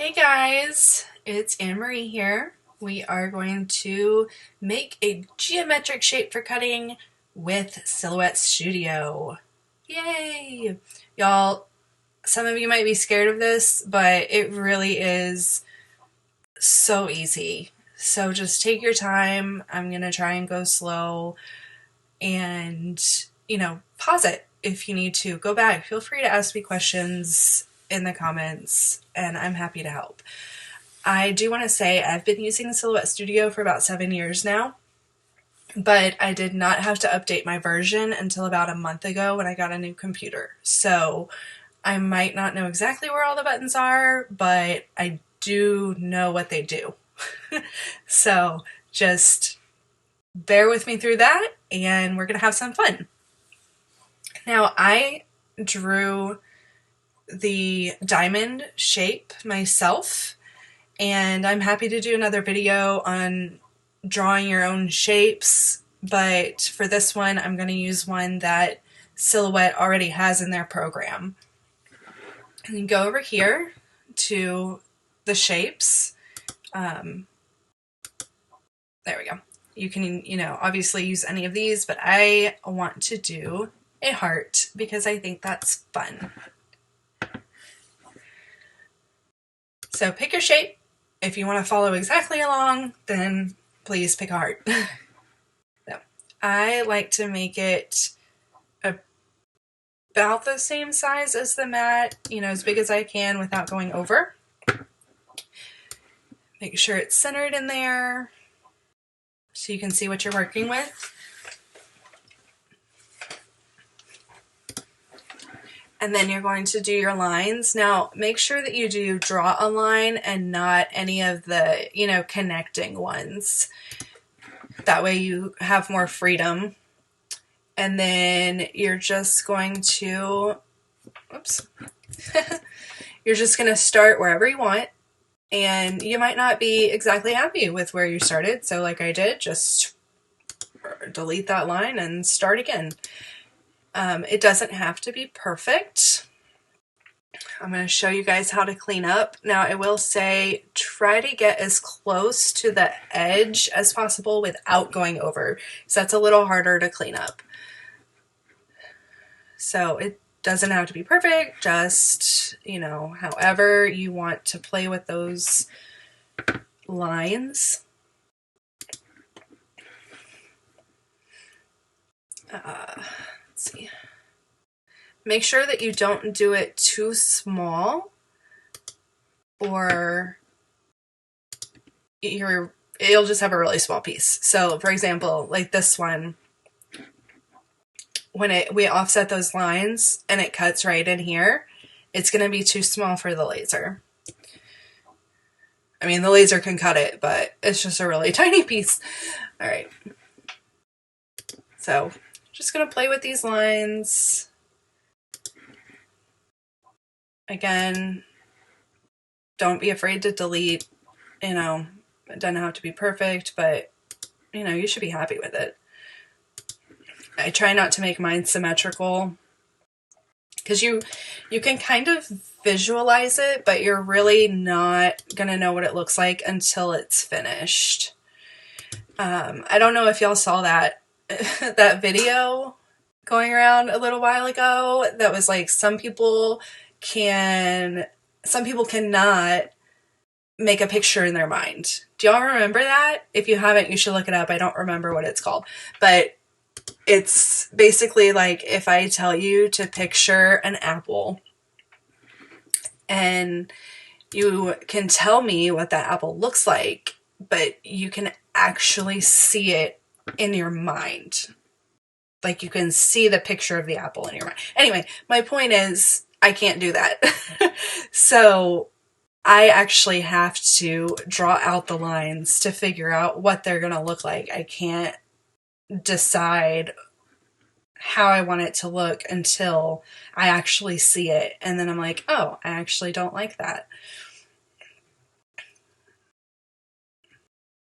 Hey guys, it's Anne-Marie here. We are going to make a geometric shape for cutting with Silhouette Studio. Yay! Y'all, some of you might be scared of this, but it really is so easy. So just take your time. I'm going to try and go slow and, pause it if you need to. Go back. Feel free to ask me questions in the comments, and I'm happy to help. I do want to say I've been using Silhouette Studio for about 7 years now, but I did not have to update my version until about a month ago when I got a new computer. So I might not know exactly where all the buttons are, but I do know what they do. So just bear with me through that, and we're going to have some fun. Now, I drew the diamond shape myself, and I'm happy to do another video on drawing your own shapes, but for this one I'm going to use one that Silhouette already has in their program. And you go over here to the shapes. There we go. You can, obviously use any of these, but I want to do a heart because I think that's fun. So pick your shape. If you want to follow exactly along, then please pick a heart. So, I like to make it about the same size as the mat, as big as I can without going over. Make sure it's centered in there so you can see what you're working with. And then you're going to do your lines. Now, make sure that you do draw a line and not any of the, connecting ones. That way you have more freedom. And then you're just going to, you're just going to start wherever you want. And you might not be exactly happy with where you started. So like I did, just delete that line and start again. It doesn't have to be perfect. I'm going to show you guys how to clean up. Now, I will say try to get as close to the edge as possible without going over. So that's a little harder to clean up. So it doesn't have to be perfect, just, however you want to play with those lines. Let's see. Make sure that you don't do it too small or you'll just have a really small piece. So for example, like this one, when we offset those lines and it cuts right in here, it's going to be too small for the laser. I mean, the laser can cut it, but it's just a really tiny piece. All right. So just going to play with these lines. Again, don't be afraid to delete, it doesn't have to be perfect, but, you should be happy with it. I try not to make mine symmetrical because you can kind of visualize it, but you're really not going to know what it looks like until it's finished. I don't know if y'all saw that video going around a little while ago that was like some people cannot make a picture in their mind. Do y'all remember that? If you haven't, you should look it up. I don't remember what it's called, but it's basically like if I tell you to picture an apple and you can tell me what that apple looks like, but you can actually see it in your mind. Like you can see the picture of the apple in your mind. Anyway, my point is I can't do that. So I actually have to draw out the lines to figure out what they're going to look like. I can't decide how I want it to look until I actually see it. And then I'm like, oh, I actually don't like that.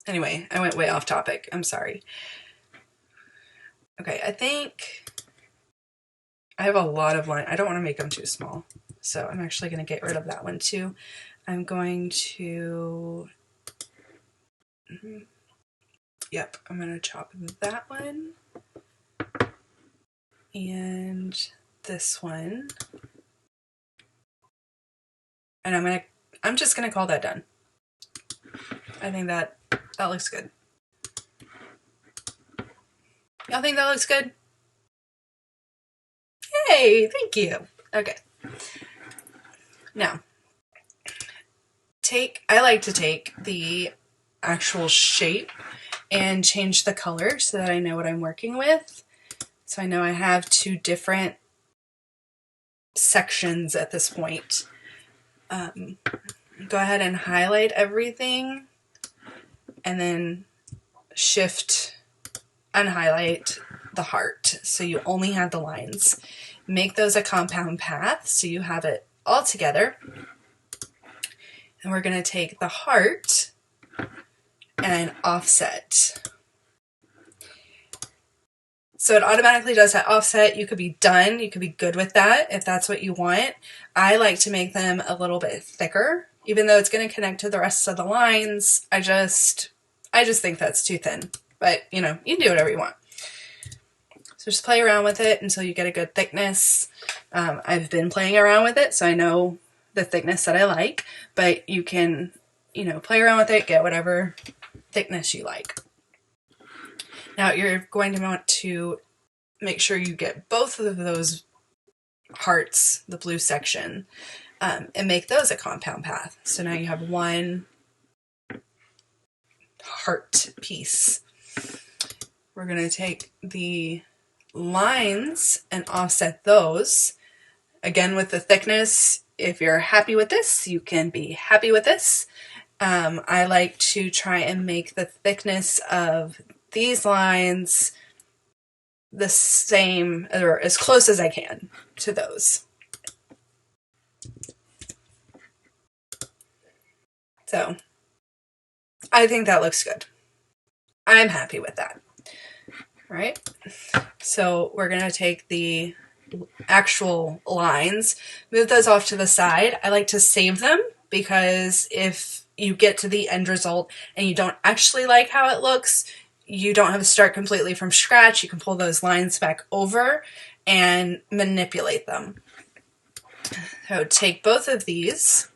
Anyway, I went way off topic. I'm sorry. Okay, I think I have a lot of line. I don't want to make them too small. So I'm actually going to get rid of that one too. I'm going to, yep, I'm going to chop that one and this one. And I'm just going to call that done. I think that looks good. Y'all think that looks good? Hey, thank you. Okay. Now, I like to take the actual shape and change the color so that I know what I'm working with. So I know I have two different sections at this point. Go ahead and highlight everything and then shift unhighlight the heart so you only have the lines. Make those a compound path so you have it all together. And we're going to take the heart and offset. So it automatically does that offset. You could be done. You could be good with that if that's what you want. I like to make them a little bit thicker, even though it's going to connect to the rest of the lines. I just think that's too thin. But, you know, you can do whatever you want. So just play around with it until you get a good thickness. I've been playing around with it, so I know the thickness that I like. But you can, you know, play around with it, get whatever thickness you like. Now you're going to want to make sure you get both of those hearts, the blue section, and make those a compound path. So now you have one heart piece. We're going to take the lines and offset those. Again, with the thickness, if you're happy with this, you can be happy with this. I like to try and make the thickness of these lines the same or as close as I can to those. So I think that looks good. I'm happy with that. All right. So we're going to take the actual lines, move those off to the side. I like to save them because if you get to the end result and you don't actually like how it looks, you don't have to start completely from scratch. You can pull those lines back over and manipulate them. So take both of these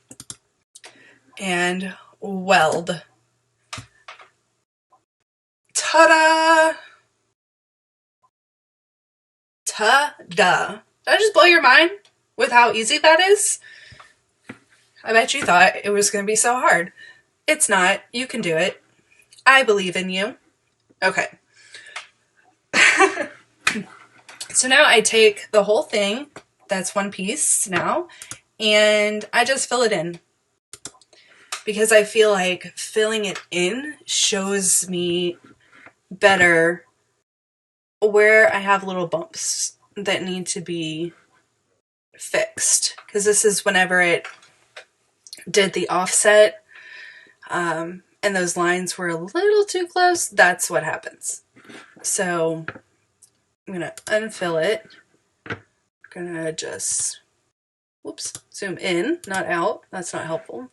and weld. Ta-da! Ta-da! Did I just blow your mind with how easy that is? I bet you thought it was going to be so hard. It's not. You can do it. I believe in you. Okay. So now I take the whole thing, that's one piece now, and I just fill it in. Because I feel like filling it in shows me better where I have little bumps that need to be fixed. Because this is whenever it did the offset and those lines were a little too close, that's what happens. So I'm going to unfill it. I'm going to just, whoops, zoom in, not out. That's not helpful.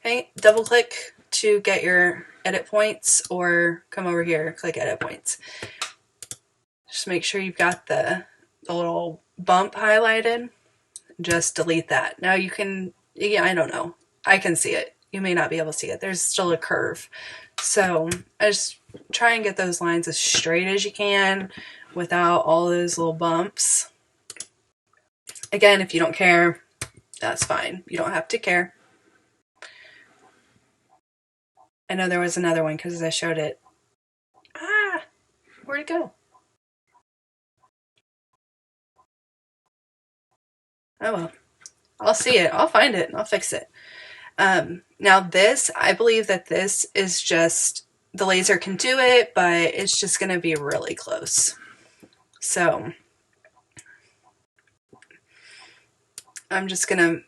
Okay, double click to get your edit points or come over here, click edit points. Just make sure you've got the little bump highlighted. Just delete that. Now you can, yeah, I don't know. I can see it. You may not be able to see it. There's still a curve. So I just try and get those lines as straight as you can without all those little bumps. Again, if you don't care, that's fine. You don't have to care. I know there was another one because I showed it. Ah, where'd it go? Oh well, I'll see it. I'll find it and I'll fix it. Now this, I believe that this is just, the laser can do it, but it's just going to be really close. So I'm just going to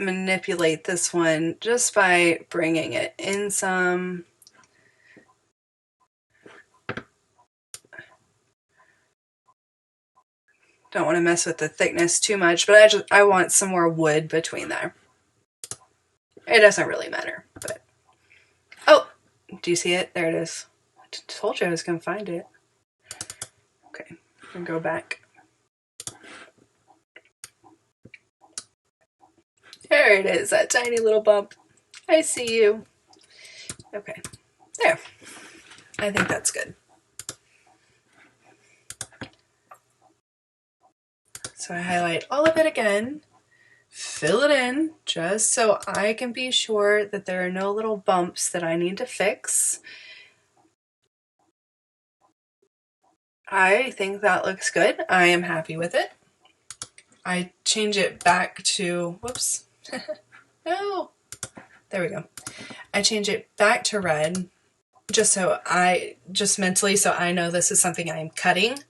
manipulate this one just by bringing it in some. Don't want to mess with the thickness too much, but I want some more wood between there. It doesn't really matter, but... Oh! Do you see it? There it is. I told you I was going to find it. Okay, and go back. There it is, that tiny little bump. I see you. Okay, there. I think that's good. So I highlight all of it again, fill it in, just so I can be sure that there are no little bumps that I need to fix. I think that looks good. I am happy with it. I change it back to, whoops, no, there we go. I change it back to red just mentally, so I know this is something I am cutting.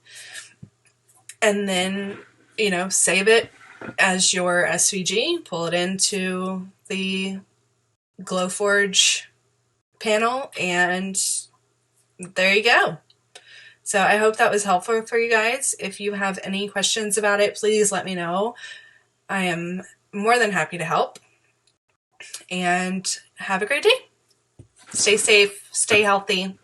And then, you know, save it as your SVG, pull it into the Glowforge panel, and there you go. So I hope that was helpful for you guys. If you have any questions about it, please let me know. I am more than happy to help. And have a great day. Stay safe, stay healthy.